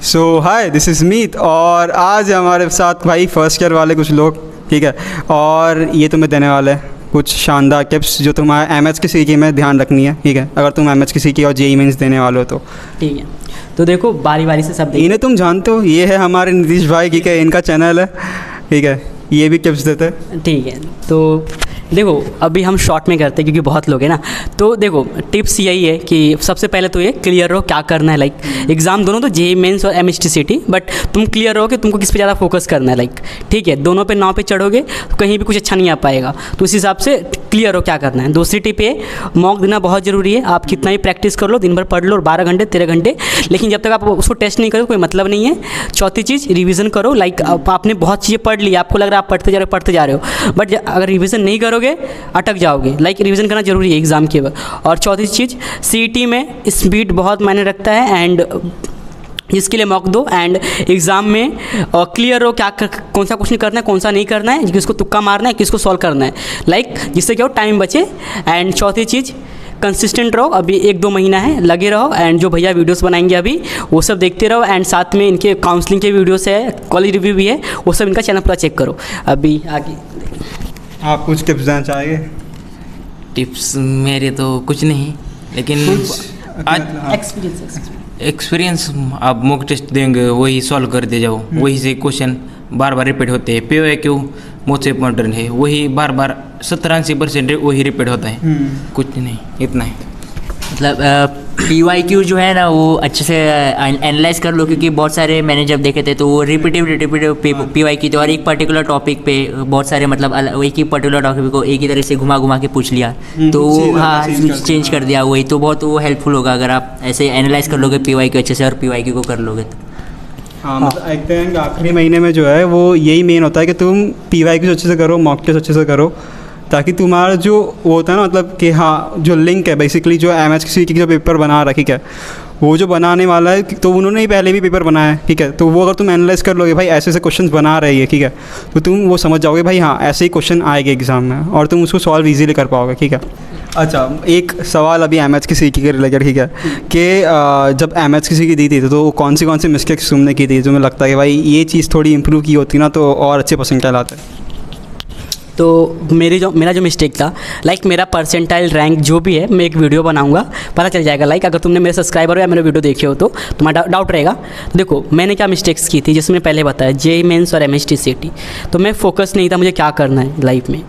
So hi, this is मीत और आज हमारे साथ भाई फर्स्ट ईयर वाले कुछ लोग, ठीक है। और ये तुम्हें देने वाले हैं कुछ शानदार टिप्स जो तुम्हारा एमएच की सीटी में ध्यान रखनी है, ठीक है। अगर तुम एमएच की सीटी और जेईई मेंस देने वाले हो तो ठीक है। तो देखो बारी बारी से सब इन्हें तुम जानते हो, ये है हमारे नीतीश भाई, ठीक है। इनका चैनल है, ठीक है। ये भी टिप्स देते हैं, ठीक है। तो देखो अभी हम शॉर्ट में करते हैं क्योंकि बहुत लोग हैं ना। तो देखो टिप्स यही है कि सबसे पहले तो ये क्लियर रहो क्या करना है। लाइक एग्ज़ाम दोनों तो जेईई मेंस और एमएचटीसीटी, बट तुम क्लियर रहो कि तुमको किस पे ज़्यादा फोकस करना है। लाइक ठीक है, दोनों पे नाव पे चढ़ोगे तो कहीं भी कुछ अच्छा नहीं आ पाएगा। तो उस हिसाब से क्लियर हो क्या करना है। दूसरी टिप ये, मॉक देना बहुत ज़रूरी है। आप कितना भी प्रैक्टिस कर लो, दिन भर पढ़ लो, 12 घंटे 13 घंटे, लेकिन जब तक आप उसको टेस्ट नहीं करो कोई मतलब नहीं है। चौथी चीज़, रिवीजन करो। लाइक आपने बहुत चीज़ें पढ़ ली, आपको लग रहा है आप पढ़ते जा रहे हो, बट अगर रिवीजन नहीं करोगे अटक जाओगे। लाइक रिवीजन करना जरूरी है एग्ज़ाम के वक्त। और चौथी चीज़, सीईटी में स्पीड बहुत मायने रखता है एंड इसके लिए मॉक दो। एंड एग्ज़ाम में क्लियर हो क्या कौन सा क्वेश्चन करना है, कौन सा नहीं करना है, किसको तुक्का मारना है, किसको सॉल्व करना है। लाइक जिससे क्या हो टाइम बचे। एंड चौथी चीज़, कंसिस्टेंट रहो। अभी 1-2 महीना है, लगे रहो। एंड जो भैया वीडियोस बनाएंगे अभी वो सब देखते रहो। एंड साथ में इनके काउंसलिंग के वीडियोस है, कॉलेज रिव्यू भी है, वो सब इनका चैनल पूरा चेक करो। अभी आगे आप कुछ टिप्स देना चाहेंगे? टिप्स मेरे तो कुछ नहीं, लेकिन आज एक्सपीरियंस आप मॉक टेस्ट देंगे वही सॉल्व कर दे जाओ। वही से क्वेश्चन बार बार रिपीट होते हैं। PYQ मोस्ट इम्पोर्टेंट है, वही बार बार 70-80% वही रिपीट होता है। कुछ नहीं, इतना है। मतलब PYQ जो है ना वो अच्छे से एनालाइज कर लो, क्योंकि बहुत सारे मैंने जब देखे थे तो वो रिपीटिव PYQ थे और एक पर्टिकुलर टॉपिक पे बहुत सारे मतलब एक ही पर्टिकुलर टॉपिक को एक ही तरह से घुमा के पूछ लिया, तो हाँ चेंज कर दिया। वही तो बहुत वो हेल्पफुल होगा अगर आप ऐसे एनालाइज कर लोगे PYQ अच्छे से और PYQ को कर लोगे तो। हाँ, मतलब आई थिंक आखिरी महीने में जो है वो यही मेन होता है कि तुम PYQ अच्छे से करो, मॉक टेस्ट अच्छे से करो, ताकि तुम्हारा जो वो होता है ना, मतलब कि हाँ जो लिंक है बेसिकली, जो एमएच की सीटी का जो पेपर बना रहा है, ठीक है, वो जो बनाने वाला है तो उन्होंने ही पहले भी पेपर बनाया है, ठीक है। तो वो अगर तुम एनालाइज कर लोगे भाई ऐसे ऐसे क्वेश्चंस बना रही है, ठीक है, तो तुम वो समझ जाओगे भाई हाँ ऐसे ही क्वेश्चन आएंगे एग्जाम में और तुम उसको सॉल्व ईजीली कर पाओगे, ठीक है। अच्छा, एक सवाल अभी एमएच की सीटी के रिलेटेड, ठीक है, कि जब एमएच की सीटी दी थी तो कौन सी मिस्टेक्स तुमने की थी जो मुझे लगता है कि भाई ये चीज़ थोड़ी इंप्रूव की होती ना तो और अच्छे परसेंट कहलाते? तो मेरा जो मिस्टेक था, लाइक मेरा परसेंटाइल रैंक जो भी है, मैं एक वीडियो बनाऊंगा, पता चल जाएगा। लाइक अगर तुमने मेरे सब्सक्राइबर हो या मेरे वीडियो देखे हो तो तुम्हारा डाउट रहेगा। तो देखो मैंने क्या मिस्टेक्स की थी, जिसमें पहले बताया जेईई मेंस और एमएचटीसीटी। तो मैं फोकस नहीं था मुझे क्या करना है लाइफ में।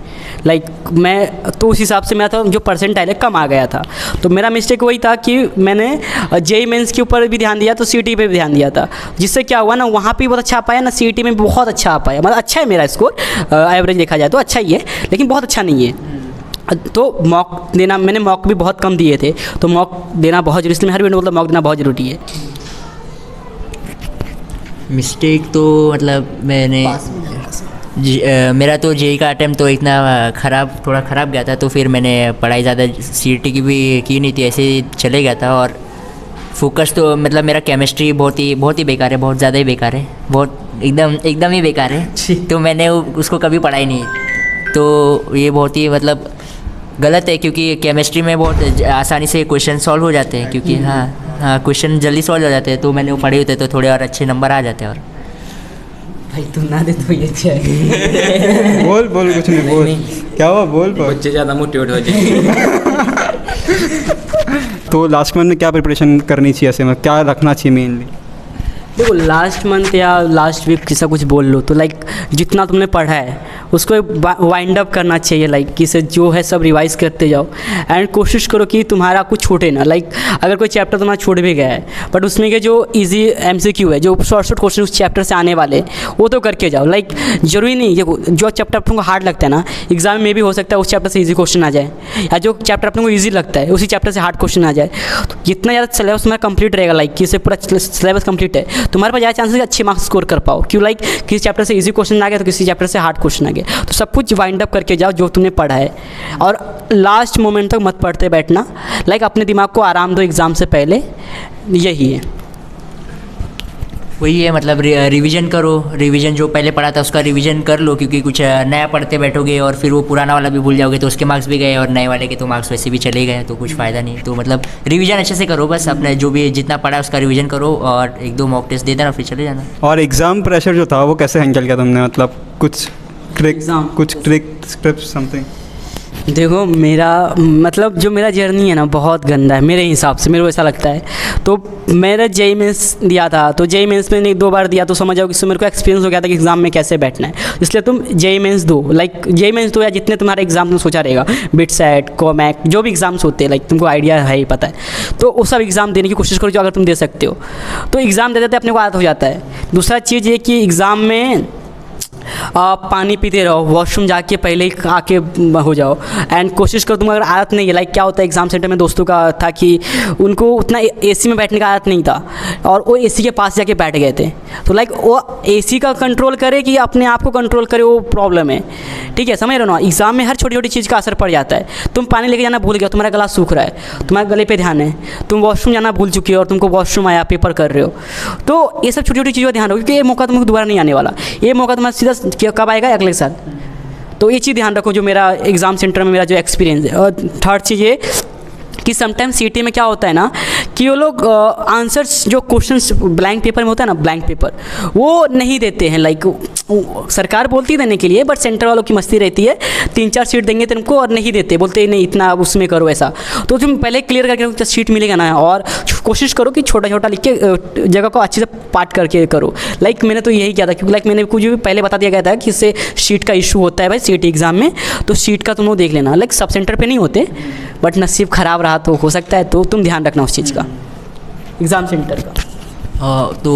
लाइक मैं तो उस हिसाब से मेरा था जो परसेंटाइल है कम आ गया था। तो मेरा मिस्टेक वही था कि मैंने जेईई मेंस के ऊपर भी ध्यान दिया, तो सीईटी पे भी ध्यान दिया था, जिससे क्या हुआ ना, वहाँ पे बहुत अच्छा आ पाया ना, सीईटी में भी बहुत अच्छा आ पाया। मतलब अच्छा है मेरा स्कोर, एवरेज देखा जाए तो अच्छा ही है, लेकिन बहुत अच्छा नहीं है। तो मॉक देना, मैंने मॉक भी बहुत कम दिए थे, तो मॉक देना बहुत जरूरी, इसलिए हर वीडियो मतलब मॉक देना बहुत ज़रूरी है। मिस्टेक तो मतलब मैंने मेरा तो जेईई का अटेम्प्ट तो इतना थोड़ा ख़राब गया था, तो फिर मैंने पढ़ाई ज़्यादा सीईटी की भी की नहीं थी, ऐसे ही चले गया था। और फोकस तो मतलब मेरा केमिस्ट्री बहुत ही बेकार है, बहुत ज़्यादा ही बेकार है, बहुत एकदम ही बेकार है। तो मैंने उसको कभी पढ़ा ही नहीं, तो ये बहुत ही मतलब गलत है, क्योंकि केमिस्ट्री में बहुत आसानी से क्वेश्चन सॉल्व हो जाते हैं, क्योंकि हाँ क्वेश्चन जल्दी सॉल्व हो जाते हैं। तो मैंने वो पढ़े होते तो थोड़े और अच्छे नंबर आ जाते हैं। और भाई तुम ना दे तो ये अच्छा है। बोल कुछ नहीं, बोल क्या हुआ, बोल बच्चे ज़्यादा मोटिवेट हो जाए। तो लास्ट मंथ में क्या प्रिपरेशन करनी चाहिए, ऐसे में क्या रखना चाहिए मेनली? देखो लास्ट मंथ या लास्ट वीक किसा कुछ बोल लो, तो लाइक जितना तुमने पढ़ा है उसको वाइंड अप करना चाहिए। लाइक किसे जो है सब रिवाइज करते जाओ एंड कोशिश करो कि तुम्हारा कुछ छूटे ना। लाइक अगर कोई चैप्टर तुम्हारा छूट भी गया है, बट उसमें के जो इजी MCQ है, जो शॉर्ट क्वेश्चन उस चैप्टर से आने वाले, वो तो करके जाओ। लाइक जरूरी नहीं जो चैप्टर तुमको हार्ड लगता है ना, एग्जाम में भी हो सकता है उस चैप्टर से ईजी क्वेश्चन आ जाए, या जो चैप्टर अपने को ईजी लगता है उसी चैप्टर से हार्ड क्वेश्चन आ जाए। तो जितना ज़्यादा सिलेबस तुम्हारा कंप्लीट रहेगा, लाइक किसी पूरा सिलेबस कंप्लीट है, तुम्हारे पास ज़्यादा चांसेस है अच्छे मार्क्स स्कोर कर पाओ। क्यों, लाइक किसी चैप्टर से इजी क्वेश्चन आ गया तो किसी चैप्टर से हार्ड क्वेश्चन आ गया, तो सब कुछ वाइंड अप करके जाओ जो तुमने पढ़ा है। और लास्ट मोमेंट तक मत पढ़ते बैठना। लाइक अपने दिमाग को आराम दो एग्ज़ाम से पहले, यही है। वही है मतलब रिवीजन करो, रिवीजन जो पहले पढ़ा था उसका रिवीजन कर लो, क्योंकि कुछ नया पढ़ते बैठोगे और फिर वो पुराना वाला भी भूल जाओगे तो उसके मार्क्स भी गए और नए वाले के तो मार्क्स वैसे भी चले गए, तो कुछ फ़ायदा नहीं। तो मतलब रिवीजन अच्छे से करो, बस अपने जो भी जितना पढ़ा है उसका रिवीजन करो और 1-2 मॉक टेस्ट दे देना फिर चले जाना। और एग्ज़ाम प्रेशर जो था वो कैसे हैंडल किया तुमने, मतलब कुछ ट्रिक स्क्रिप्ट समथिंग? देखो मेरा मतलब जो मेरा जर्नी है ना बहुत गंदा है मेरे हिसाब से, मेरे को ऐसा लगता है। तो मेरा जेई मेंस दिया था, तो जेई मेंस में 1-2 बार दिया तो समझ जाओ कि इससे मेरे को एक्सपीरियंस हो गया था कि एग्ज़ाम में कैसे बैठना है। इसलिए तुम जेई मेंस दो, लाइक जेई मेंस दो या जितने तुम्हारे एग्जाम तुम सोचा रहेगा, बिट सेट कोमैक जो भी एग्ज़ाम्स होते हैं, लाइक तुमको आइडिया है ही पता है, तो वो सब एग्ज़ाम देने की कोशिश करो जो अगर तुम दे सकते हो। तो एग्ज़ाम देते अपने को आदत हो जाता है। दूसरा चीज़ ये कि एग्ज़ाम में आप पानी पीते रहो, वॉशरूम जाके पहले ही आके हो जाओ, एंड कोशिश करो तुम अगर आदत नहीं है, लाइक क्या होता है एग्ज़ाम सेंटर में दोस्तों का था कि उनको उतना एसी में बैठने का आदत नहीं था और वो एसी के पास जाके बैठ गए थे, तो लाइक वो एसी का कंट्रोल करे कि अपने आप को कंट्रोल करे, वो प्रॉब्लम है। ठीक है, समझ रहे हो ना, एग्ज़ाम में हर छोटी छोटी चीज़ का असर पड़ जाता है। तुम पानी लेके जाना भूल गए, तुम्हारा गला सूख रहा है, तुम्हारे गले पे ध्यान है, तुम वॉशरूम जाना भूल चुके हो और तुमको वॉशरूम आया, पेपर कर रहे हो, तो ये सब छोटी छोटी चीज़ों का ध्यान रखो क्योंकि ये मौका तुमको दोबारा नहीं आने वाला। ये मौका तुम्हारा सीधा कब आएगा, अगले साल। तो ये चीज़ ध्यान रखो जो मेरा एग्ज़ाम सेंटर में मेरा जो एक्सपीरियंस है। और थर्ड चीज़ ये कि समटाइम सीटी में क्या होता है ना कि वो लोग आंसर्स जो क्वेश्चंस ब्लैंक पेपर में होता है ना, ब्लैंक पेपर वो नहीं देते हैं। लाइक सरकार बोलती है देने के लिए, बट सेंटर वालों की मस्ती रहती है, 3-4 सीट देंगे तुमको और नहीं देते, बोलते नहीं इतना उसमें करो ऐसा। तो तुम पहले क्लियर करके रखो, सीट मिलेगा ना, और कोशिश करो कि छोटा छोटा लिख के जगह को अच्छे से पार्ट करके करो। लाइक मैंने तो यही किया था, क्योंकि लाइक मैंने कुछ भी पहले बता दिया गया था कि इससे सीट का इशू होता है भाई सीट एग्ज़ाम में, तो सीट का तुम लोग देख लेना। लाइक सब सेंटर पे नहीं होते, बट नसीब ख़राब रहा तो हो सकता है, तो तुम ध्यान रखना उस चीज़ का, एग्ज़ाम सेंटर का। तो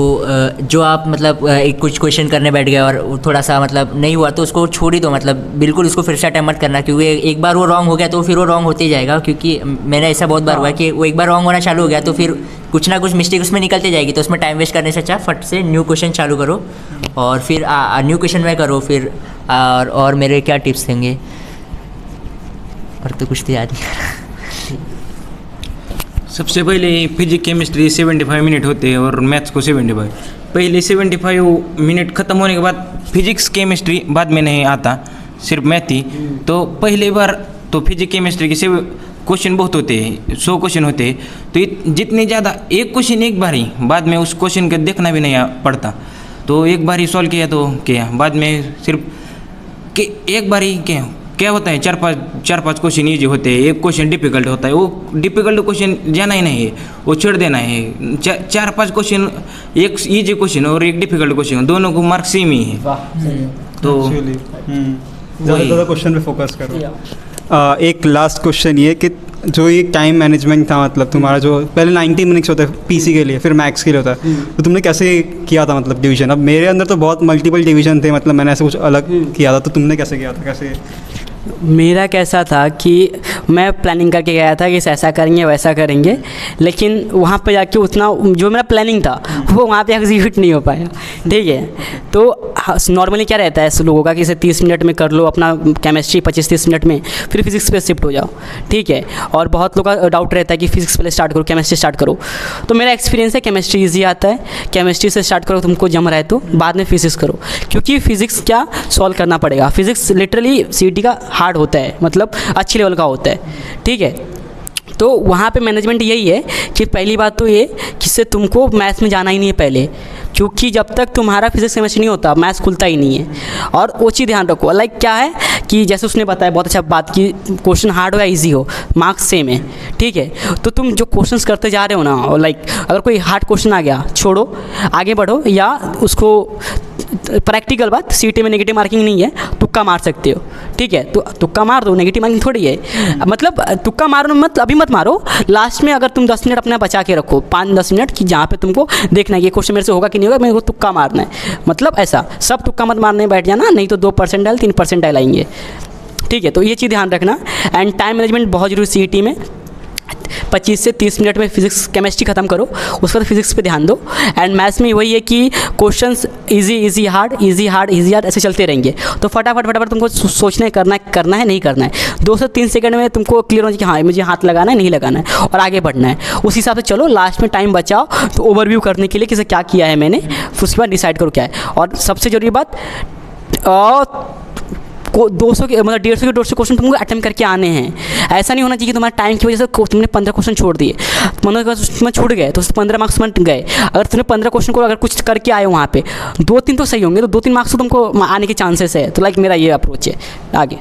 जो आप मतलब एक कुछ क्वेश्चन करने बैठ गए और थोड़ा सा मतलब नहीं हुआ तो उसको छोड़ ही दो, मतलब बिल्कुल उसको फिर से अटेम्प्ट मत करना, क्योंकि एक बार वो रॉन्ग हो गया तो फिर वो रॉन्ग होते ही जाएगा। क्योंकि मैंने ऐसा बहुत बार हुआ है कि वो एक बार रॉन्ग होना चालू हो गया तो फिर कुछ ना कुछ मिस्टेक उसमें निकलती जाएगी, तो उसमें टाइम वेस्ट करने से अच्छा फट से न्यू क्वेश्चन चालू करो और फिर न्यू क्वेश्चन में करो फिर। और मेरे क्या टिप्स देंगे, और तो कुछ तो याद नहीं आ रहा। सबसे पहले फिजिक्स केमिस्ट्री 75 मिनट होते हैं और मैथ्स को 75। पहले 75 मिनट ख़त्म होने के बाद फिजिक्स केमिस्ट्री बाद में नहीं आता, सिर्फ मैथ ही। तो पहले बार तो फिजिक्स केमिस्ट्री के क्वेश्चन बहुत होते हैं, 100 क्वेश्चन होते हैं, तो जितने ज़्यादा एक क्वेश्चन एक बार ही, बाद में उस क्वेश्चन का देखना भी नहीं पड़ता। तो एक बार ही सॉल्व किया तो क्या, बाद में सिर्फ कि एक बार ही क्या होता है, 4-5 क्वेश्चन ईजी होते हैं, एक क्वेश्चन डिफ़िकल्ट होता है, वो डिफ़िकल्ट क्वेश्चन जाना ही नहीं है, वो छोड़ देना है। 4-5 क्वेश्चन, एक ईजी क्वेश्चन और एक डिफ़िकल्ट क्वेश्चन, दोनों को मार्क्स सेम ही है। तो ज़्यादा क्वेश्चन पे फोकस करो। एक लास्ट क्वेश्चन ये कि जो ये टाइम मैनेजमेंट था, मतलब तुम्हारा जो पहले 90 मिनट्स होता है पीसी के लिए, फिर मैथ्स के लिए होता है, तो तुमने कैसे किया था मतलब डिवीजन? अब मेरे अंदर तो बहुत मल्टीपल डिवीजन थे, मतलब मैंने ऐसे कुछ अलग किया था, तो तुमने कैसे किया था? कैसे मेरा कैसा था कि मैं प्लानिंग करके गया था कि ऐसा करेंगे वैसा करेंगे, लेकिन वहाँ पे जाके उतना जो मेरा प्लानिंग था वो वहाँ पे एग्जीक्यूट नहीं हो पाया। ठीक है, तो नॉर्मली क्या रहता है ऐसे लोगों का कि इसे 30 मिनट में कर लो अपना केमिस्ट्री, 25-30 मिनट में, फिर फिजिक्स पे शिफ्ट हो जाओ। ठीक है, और बहुत लोगों का डाउट रहता है कि फिजिक्स पहले स्टार्ट करो, केमिस्ट्री स्टार्ट करो। तो मेरा एक्सपीरियंस है केमिस्ट्री ईजी आता है, केमिस्ट्री से स्टार्ट करो, तुमको जम रहा है तो बाद में फिजिक्स करो, क्योंकि फिजिक्स क्या सॉल्व करना पड़ेगा। फिजिक्स लिटरली सीटी का हार्ड होता है, मतलब अच्छी लेवल का होता है। ठीक है, तो वहाँ पे मैनेजमेंट यही है कि पहली बात तो ये कि इससे तुमको मैथ्स में जाना ही नहीं है पहले, क्योंकि जब तक तुम्हारा फिजिक्स केमिस्ट्री नहीं होता मैथ्स खुलता ही नहीं है। और वो चीज़ ध्यान रखो, लाइक क्या है कि जैसे उसने बताया बहुत अच्छा बात की, क्वेश्चन हार्ड हो या इजी हो मार्क्स सेम है। ठीक है, तो तुम जो क्वेश्चंस करते जा रहे हो ना, और लाइक अगर कोई हार्ड क्वेश्चन आ गया छोड़ो, आगे बढ़ो, या उसको प्रैक्टिकल बात सीटी में नेगेटिव मार्किंग नहीं है, तुक्का मार सकते हो। ठीक है, तो तुक्का मार दो, नेगेटिव मार्किंग थोड़ी है। मतलब तुक्का मारो मत, अभी मत मारो, लास्ट में अगर तुम 10 मिनट अपना बचा के रखो, 5-10 मिनट की, जहाँ पे तुमको देखना है ये क्वेश्चन मेरे से होगा कि नहीं होगा, मेरे को तुक्का मारना है। मतलब ऐसा सब तुक्का मत मारने बैठ जाना, नहीं तो 2% डाल 3% आएंगे। ठीक है, तो ये चीज़ ध्यान रखना। एंड टाइम मैनेजमेंट बहुत जरूरी सीईटी में। 25 से 30 मिनट में फिजिक्स केमिस्ट्री ख़त्म करो, उसके बाद फिजिक्स पे ध्यान दो। एंड मैथ्स में वही है कि क्वेश्चंस इजी हार्ड ऐसे चलते रहेंगे। तो फटाफट तुमको सोचना है, करना है नहीं करना है। 2 से 3 सेकंड में तुमको क्लियर हो जाए कि हाँ मुझे हाथ लगाना है नहीं लगाना है और आगे बढ़ना है। उस हिसाब से चलो, लास्ट में टाइम बचाओ तो ओवरव्यू करने के लिए किसे क्या किया है मैंने, उसके बाद डिसाइड करो क्या है। और सबसे ज़रूरी बात, 200 के मतलब 150 क्वेश्चन तुमको अटेम्प्ट करके आने हैं। ऐसा नहीं होना चाहिए कि तुम्हारे टाइम की वजह से तुमने 15 क्वेश्चन छोड़ दिए, 15 क्वेश्चन छूट गए तो 15 मार्क्स बन गए। अगर तुमने 15 क्वेश्चन को अगर कुछ करके आए वहाँ पे 2-3 तो सही होंगे, तो 2-3 मार्क्स तो तुमको आने के चांसेस है। तो लाइक मेरा ये अप्रोच है आगे।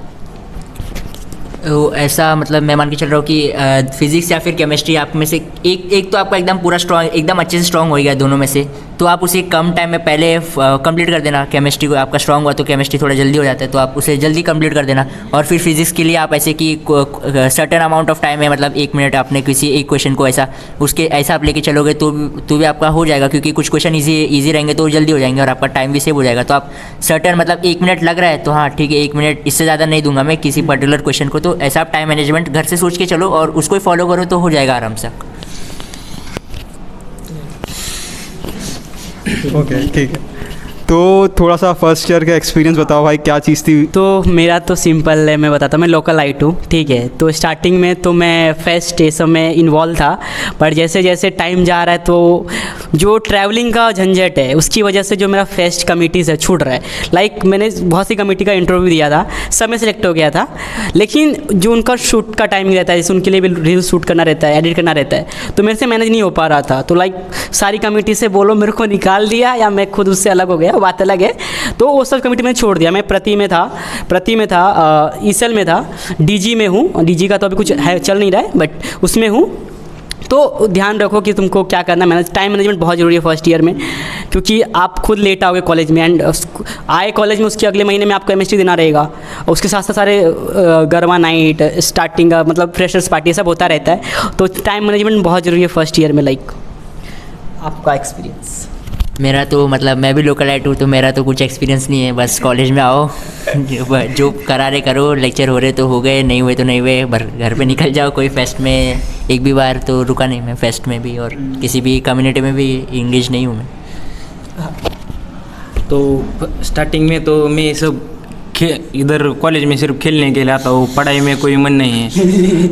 तो ऐसा मतलब मैं मान के चल रहा हूँ कि फिजिक्स या फिर केमिस्ट्री आप में से एक तो आपका एकदम पूरा स्ट्रॉन्ग, एकदम अच्छे से स्ट्रॉन्ग हो गया दोनों में से, तो आप उसे कम टाइम में पहले कंप्लीट कर देना। केमिस्ट्री को आपका स्ट्रॉन्ग हुआ तो केमिस्ट्री थोड़ा जल्दी हो जाता है, तो आप उसे जल्दी कंप्लीट कर देना। और फिर फिजिक्स के लिए आप ऐसे कि सर्टेन अमाउंट ऑफ टाइम है, मतलब 1 मिनट आपने किसी एक क्वेश्चन को ऐसा आप लेके चलोगे तो भी आपका हो जाएगा, क्योंकि कुछ क्वेश्चन ईजी रहेंगे तो जल्दी हो जाएंगे और आपका टाइम भी सेव हो जाएगा। तो आप सर्टेन मतलब 1 मिनट लग रहा है तो हाँ ठीक है, 1 मिनट इससे ज़्यादा नहीं दूंगा मैं किसी पर्टिकुलर क्वेश्चन को। तो ऐसा आप टाइम मैनेजमेंट घर से सोच के चलो और उसको ही फॉलो करो तो हो जाएगा आराम से। ओके ठीक है। तो थोड़ा सा फर्स्ट ईयर का एक्सपीरियंस बताओ भाई, क्या चीज़ थी? तो मेरा तो सिंपल है, मैं बताता हूँ। मैं लोकल आइट हूँ, ठीक है। तो स्टार्टिंग में तो मैं फेस्ट ये सब में इन्वॉल्व था, पर जैसे जैसे टाइम जा रहा है तो जो ट्रैवलिंग का झंझट है उसकी वजह से जो मेरा फेस्ट कमिटी से छूट रहा है। लाइक मैंने बहुत सी कमिटी का इंटरव्यू दिया था, सब में सिलेक्ट हो गया था, लेकिन जो उनका शूट का टाइमिंग रहता है, जैसे उनके लिए भी रील शूट करना रहता है, एडिट करना रहता है, तो मेरे से मैनेज नहीं हो पा रहा था। तो लाइक सारी कमिटी से बोलो मेरे को निकाल दिया या मैं खुद उससे अलग हो गया, बात अलग है। तो वो सब कमिटी में छोड़ दिया। मैं प्रति में था, ईसेल में था, डीजी में हूँ। डीजी का तो अभी कुछ है चल नहीं रहा है, बट उसमें हूँ। तो ध्यान रखो कि तुमको क्या करना है। टाइम मैनेजमेंट बहुत ज़रूरी है फर्स्ट ईयर में, क्योंकि आप खुद लेट आओगे कॉलेज में, एंड आए कॉलेज में उसके अगले महीने में आपको केमिस्ट्री देना रहेगा। उसके साथ साथ सारे गरबा नाइट, स्टार्टिंग मतलब फ्रेशर्स पार्टी सब होता रहता है। तो टाइम मैनेजमेंट बहुत ज़रूरी है फर्स्ट ईयर में। लाइक आपका एक्सपीरियंस? मेरा तो मतलब मैं भी लोकल आइट हूँ, तो मेरा तो कुछ एक्सपीरियंस नहीं है। बस कॉलेज में आओ, जो करा रहे करो, लेक्चर हो रहे तो हो गए, नहीं हुए तो नहीं हुए, घर पे निकल जाओ। कोई फेस्ट में एक भी बार तो रुका नहीं मैं, फेस्ट में भी और किसी भी कम्युनिटी में भी इंगेज नहीं हूँ मैं। तो स्टार्टिंग में तो मैं सब इधर कॉलेज में सिर्फ खेलने के लिए आता हूँ, पढ़ाई में कोई मन नहीं है।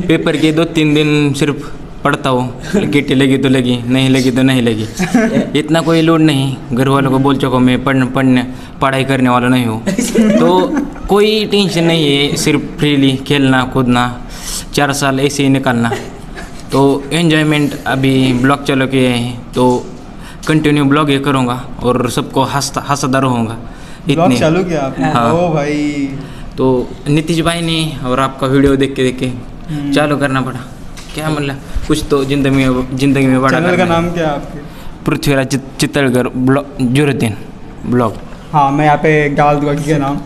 पेपर के 2-3 दिन सिर्फ पढ़ता हूँ, किटी लगी तो लगी, नहीं लगी तो नहीं लगी, इतना कोई लोड नहीं। घर वालों को बोल चुका मैं पढ़ाई करने वाला नहीं हूँ, तो कोई टेंशन नहीं है। सिर्फ फ्रीली खेलना कूदना, 4 साल ऐसे ही निकालना। तो एन्जॉयमेंट अभी ब्लॉग चलो के तो कंटिन्यू ब्लॉग ही करूँगा और सबको हंसता रहूँगा। ब्लॉग चालू किया आपने? हाँ। ओ भाई, तो नीतीश भाई ने और आपका वीडियो देख के चालू करना पड़ा। क्या मतलब कुछ तो जिंदगी में बड़ा। चैनल का नाम क्या है आपके? पृथ्वीराज चित्तलकर जुरुद्दीन ब्लॉग। हाँ, मैं यहाँ पे डाल दूँगा क्या नाम।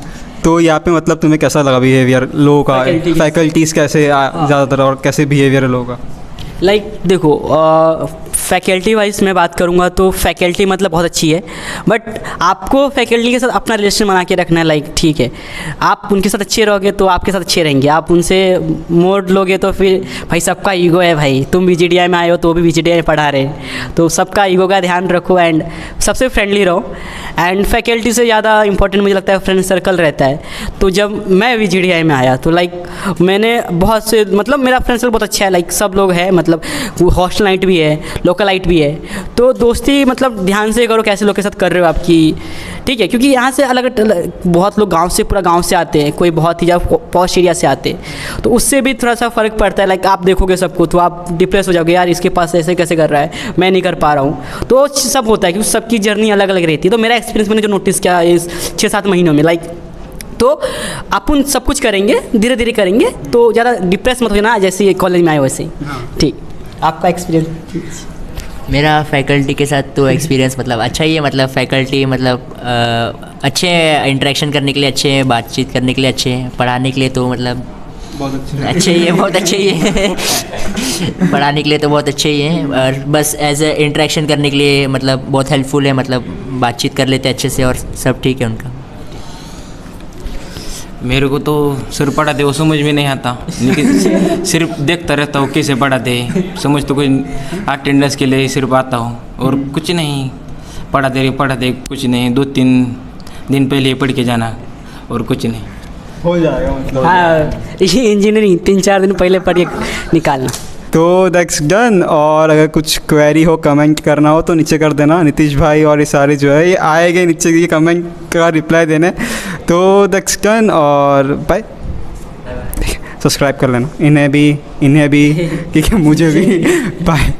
तो यहाँ पे मतलब तुम्हें कैसा लगा बिहेवियर लोगों का, फैकल्टीज़ कैसे ज़्यादातर, और कैसे बिहेवियर है लोगों का? लाइक देखो, फैकल्टी वाइज मैं बात करूँगा तो फैकल्टी मतलब बहुत अच्छी है, बट आपको फैकल्टी के साथ अपना रिलेशन बना के रखना है। लाइक ठीक है, आप उनके साथ अच्छे रहोगे तो आपके साथ अच्छे रहेंगे, आप उनसे मोड़ लोगे तो फिर भाई सबका ईगो है भाई। तुम VGDI में आए हो तो वो भी VGDI में पढ़ा रहे, तो सबका ईगो का ध्यान रखो एंड सबसे फ्रेंडली रहो। एंड फैकल्टी से ज़्यादा इंपॉर्टेंट मुझे लगता है फ्रेंड सर्कल रहता है। तो जब मैं VGDI में आया तो लाइक मैंने बहुत से मतलब मेरा फ्रेंड सर्कल बहुत अच्छा है। लाइक सब लोग हैं, मतलब हॉस्टल नाइट भी है, लोकल लाइट भी है। तो दोस्ती मतलब ध्यान से करो कैसे लोग के साथ कर रहे हो आपकी, ठीक है। क्योंकि यहाँ से अलग बहुत लोग पूरा गांव से आते हैं, कोई बहुत ही ज़्यादा पॉश एरिया से आते हैं, तो उससे भी थोड़ा सा फ़र्क पड़ता है। लाइक आप देखोगे सबको तो आप डिप्रेस हो जाओगे, यार इसके पास ऐसे कैसे कर रहा है, मैं नहीं कर पा रहा हूँ। तो सब होता है क्योंकि सबकी जर्नी अलग अलग रहती है। तो मेरा एक्सपीरियंस मैंने जो नोटिस किया इस 6-7 महीनों में, लाइक तो अपन सब कुछ करेंगे, धीरे धीरे करेंगे, तो ज़्यादा डिप्रेस मत हो ना, जैसे कॉलेज में आए वैसे ही। ठीक, आपका एक्सपीरियंस? मेरा फैकल्टी के साथ तो एक्सपीरियंस मतलब अच्छा ही है। मतलब फैकल्टी मतलब अच्छे इंटरेक्शन करने के लिए अच्छे हैं, बातचीत करने के लिए अच्छे हैं, पढ़ाने के लिए तो मतलब बहुत अच्छे ही है, बहुत अच्छे ही है। पढ़ाने के लिए तो बहुत अच्छे ही हैं, और बस एज ए इंटरेक्शन करने के लिए मतलब बहुत हेल्पफुल है। मतलब बातचीत कर लेते हैं अच्छे से और सब ठीक है उनका। मेरे को तो सर पढ़ाते वो समझ में नहीं आता, लेकिन सिर्फ देखता रहता हूँ कैसे पढ़ाते हैं, समझ तो कुछ अटेंडेंस के लिए सिर्फ आता हूँ और कुछ नहीं। पढ़ाते कुछ नहीं, 2-3 दिन पहले ही पढ़ के जाना और कुछ नहीं। हो जाएगा मतलब। हाँ, ये इंजीनियरिंग 3-4 दिन पहले पढ़ के निकालना। तो दैट्स डन। और अगर कुछ क्वेरी हो, कमेंट करना हो तो नीचे कर देना। नीतीश भाई और ये सारे जो है ये आएंगे नीचे ये कमेंट का रिप्लाई देने। तो दैट्स डन और बाय। सब्सक्राइब कर लेना इन्हें भी क्योंकि मुझे भी। बाय।